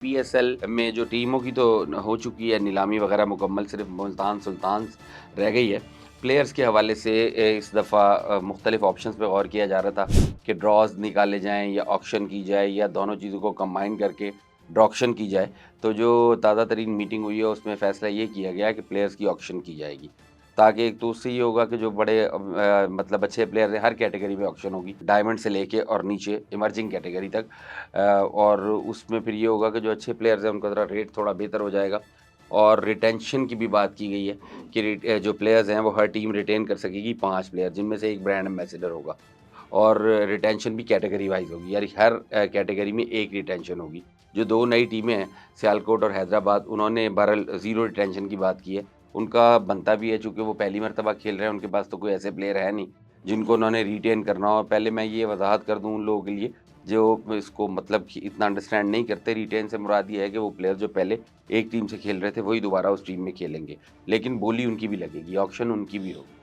PSL में जो टीमों की तो हो चुकी है नीलामी वगैरह मुकम्मल, सिर्फ मुल्तान सुल्तान्स रह गई है। प्लेयर्स के हवाले से इस दफ़ा मुख्तलिफ ऑप्शंस पे गौर किया जा रहा था कि ड्रॉज़ निकाले जाएँ या ऑक्शन की जाए या दोनों चीज़ों को कंबाइन करके ड्रॉक्शन की जाए। तो जो ताज़ा तरीन मीटिंग हुई है उसमें फ़ैसला ये किया गया है कि प्लेयर्स की ऑक्शन की जाएगी। ताकि एक तो उससे ये होगा कि जो बड़े मतलब अच्छे प्लेयर हैं, हर कैटेगरी में ऑक्शन होगी, डायमंड से लेके और नीचे इमर्जिंग कैटेगरी तक। और उसमें फिर ये होगा कि जो अच्छे प्लेयर्स हैं उनका ज़रा रेट थोड़ा बेहतर हो जाएगा। और रिटेंशन की भी बात की गई है कि जो प्लेयर्स हैं वो हर टीम रिटेन कर सकेगी 5 प्लेयर, जिनमें से एक ब्रांड एम्बेसडर होगा। और रिटेंशन भी कैटेगरी वाइज़ होगी, यानी हर कैटेगरी में एक रिटेंशन होगी। जो 2 नई टीमें हैं, सियालकोट और हैदराबाद, उन्होंने बहरहाल ज़ीरो रिटेंशन की बात की है। उनका बनता भी है, चूँकि वो पहली मर्तबा खेल रहे हैं, उनके पास तो कोई ऐसे प्लेयर है नहीं, जिनको उन्होंने रिटेन करना हो। पहले मैं ये वज़ाहत कर दूँ उन लोगों के लिए, जो इसको मतलब कि इतना अंडरस्टैंड नहीं करते। रिटेन से मुराद ये है कि वो प्लेयर जो पहले एक टीम से खेल रहे थे, वही दोबारा उस टीम में खेलेंगे। लेकिन बोली उनकी भी लगेगी, ऑक्शन उनकी भी होगी।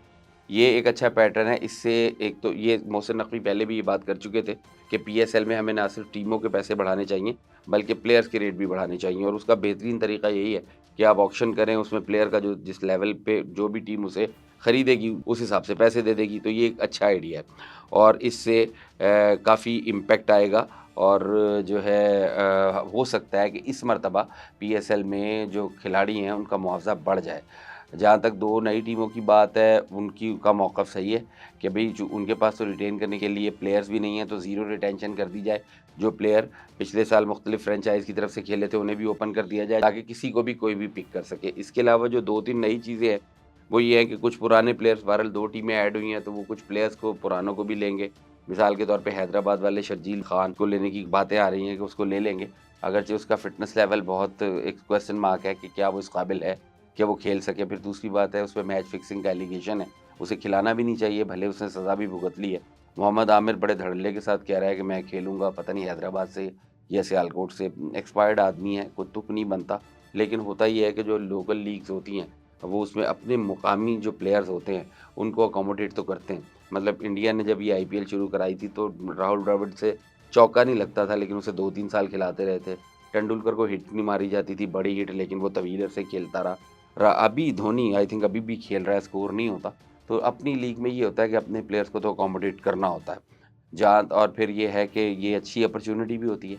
ये एक अच्छा पैटर्न है। इससे एक तो ये मोहसिन नकवी पहले भी ये बात कर चुके थे कि पीएसएल में हमें ना सिर्फ टीमों के पैसे बढ़ाने चाहिए, बल्कि प्लेयर्स के रेट भी बढ़ाने चाहिए। और उसका बेहतरीन तरीका यही है कि आप ऑक्शन करें, उसमें प्लेयर का जो जिस लेवल पे जो भी टीम उसे खरीदेगी, उस हिसाब से पैसे दे देगी। तो ये एक अच्छा आइडिया है और इससे काफ़ी इम्पैक्ट आएगा। और जो है हो सकता है कि इस मर्तबा पीएसएल में जो खिलाड़ी हैं उनका मुआवज़ा बढ़ जाए। जहाँ तक 2 नई टीमों की बात है, उनकी का मौक़िफ़ सही है कि भई जो उनके पास तो रिटेन करने के लिए प्लेयर्स भी नहीं है, तो ज़ीरो रिटेंशन कर दी जाए। जो प्लेयर पिछले साल मुख्तलिफ फ्रेंचाइज़ की तरफ से खेले थे, उन्हें भी ओपन कर दिया जाए, ताकि किसी को भी कोई भी पिक कर सके। इसके अलावा जो 2-3 नई चीज़ें हैं, वो ये है कि कुछ पुराने प्लेयर्स, बहरहाल 2 टीमें ऐड हुई हैं, तो वो कुछ प्लेयर्स को पुरानों को भी लेंगे। मिसाल के तौर पे हैदराबाद वाले शर्जील खान को लेने की बातें आ रही हैं कि उसको ले लेंगे। अगरचे उसका फ़िटनेस लेवल बहुत एक क्वेश्चन मार्क है कि क्या वो इस काबिल है कि वो खेल सके। फिर दूसरी बात है, उसपे मैच फिक्सिंग का एलिगेशन है, उसे खिलाना भी नहीं चाहिए, भले उसने सज़ा भी भुगत ली है। मोहम्मद आमिर बड़े धड़ल्ले के साथ कह रहा है कि मैं खेलूँगा, पता नहीं हैदराबाद से या सियालकोट से। एक्सपायर्ड आदमी है, कोई तुक नहीं बनता। लेकिन होता ये है कि जो लोकल लीग्स होती हैं, वो उसमें अपने मुकामी जो प्लेयर्स होते हैं, उनको अकोमोडेट तो करते हैं। मतलब इंडिया ने जब ये आईपीएल शुरू कराई थी, तो राहुल द्रविड़ से चौका नहीं लगता था, लेकिन उसे 2-3 साल खिलाते रहे थे। तेंदुलकर को हिट नहीं मारी जाती थी, बड़ी हिट, लेकिन वो तवील अरसे खेलता रहा। अभी धोनी आई थिंक अभी भी खेल रहा है, स्कोर नहीं होता। तो अपनी लीग में ये होता है कि अपने प्लेयर्स को तो अकोमोडेट करना होता है। जहाँ और फिर ये है कि ये अच्छी अपॉर्च्युनिटी भी होती है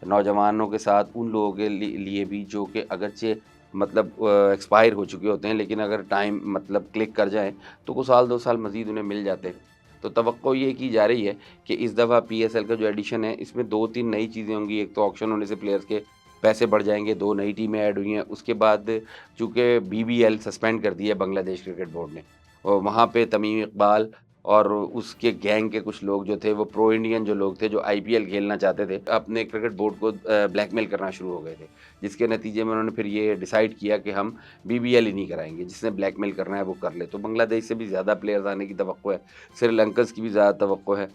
नौजवानों के साथ, उन लोगों के लिए भी जो कि अगरचे मतलब एक्सपायर हो चुके होते हैं, लेकिन अगर टाइम मतलब क्लिक कर जाएँ, तो वो साल 2 साल मज़ीद उन्हें मिल जाते हैं। तो तवक्को ये की जा रही है कि इस दफ़ा पीएसएल का जो एडिशन है, इसमें 2-3 नई चीज़ें होंगी। एक तो ऑक्शन होने से प्लेयर्स के पैसे बढ़ जाएँगे, 2 नई टीमें ऐड हुई हैं। उसके बाद चूँकि बीबीएल सस्पेंड कर दी है बांग्लादेश क्रिकेट बोर्ड ने, और वहाँ पे तमीम इकबाल और उसके गैंग के कुछ लोग जो थे, वो प्रो इंडियन जो लोग थे, जो आईपीएल खेलना चाहते थे, अपने क्रिकेट बोर्ड को ब्लैकमेल करना शुरू हो गए थे। जिसके नतीजे में उन्होंने फिर ये डिसाइड किया कि हम बीबीएल ही नहीं कराएँगे, जिसने ब्लैकमेल करना है वो कर ले। तो बांग्लादेश से भी ज़्यादा प्लेयर्स आने की तवक्को है, श्रीलंकन्स की भी ज़्यादा तवक्को है।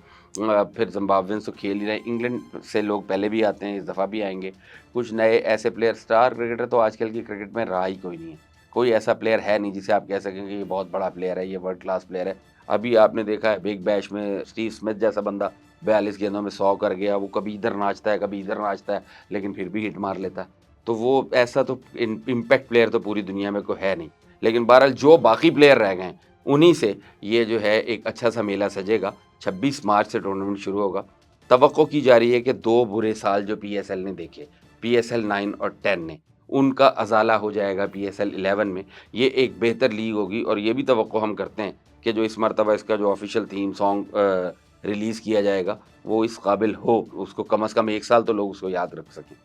फिर ज़िम्बाब्वेंस तो खेल ही रहे हैं, इंग्लैंड से लोग पहले भी आते हैं, इस दफ़ा भी आएँगे। कुछ नए ऐसे प्लेयर, स्टार क्रिकेटर तो आजकल की क्रिकेट में रहा ही कोई नहीं है। कोई ऐसा प्लेयर है नहीं जिसे आप कह सकें कि ये बहुत बड़ा प्लेयर है, ये वर्ल्ड क्लास प्लेयर है। अभी आपने देखा है बिग बैश में स्टीव स्मिथ जैसा बंदा 42 गेंदों में 100 कर गया, वो कभी इधर नाचता है, कभी इधर नाचता है, लेकिन फिर भी हिट मार लेता है। तो वो ऐसा तो इम्पैक्ट प्लेयर तो पूरी दुनिया में कोई है नहीं। लेकिन बहरहाल जो बाकी प्लेयर रह गए हैं, उन्हीं से ये जो है एक अच्छा-सा मेला सजेगा। 26 मार्च से टूर्नामेंट शुरू होगा। तवक्को की जा रही है कि 2 बुरे साल जो पीएसएल ने देखे, पीएसएल 9 और 10 ने, उनका अज़ाला हो जाएगा पीएसएल 11 में। ये एक बेहतर लीग होगी और ये भी तवक्को हम करते हैं कि जो इस मर्तबा इसका जो ऑफ़िशियल थीम सॉन्ग रिलीज़ किया जाएगा, वो इस काबिल हो, उसको कम से कम 1 साल तो लोग उसको याद रख सकें।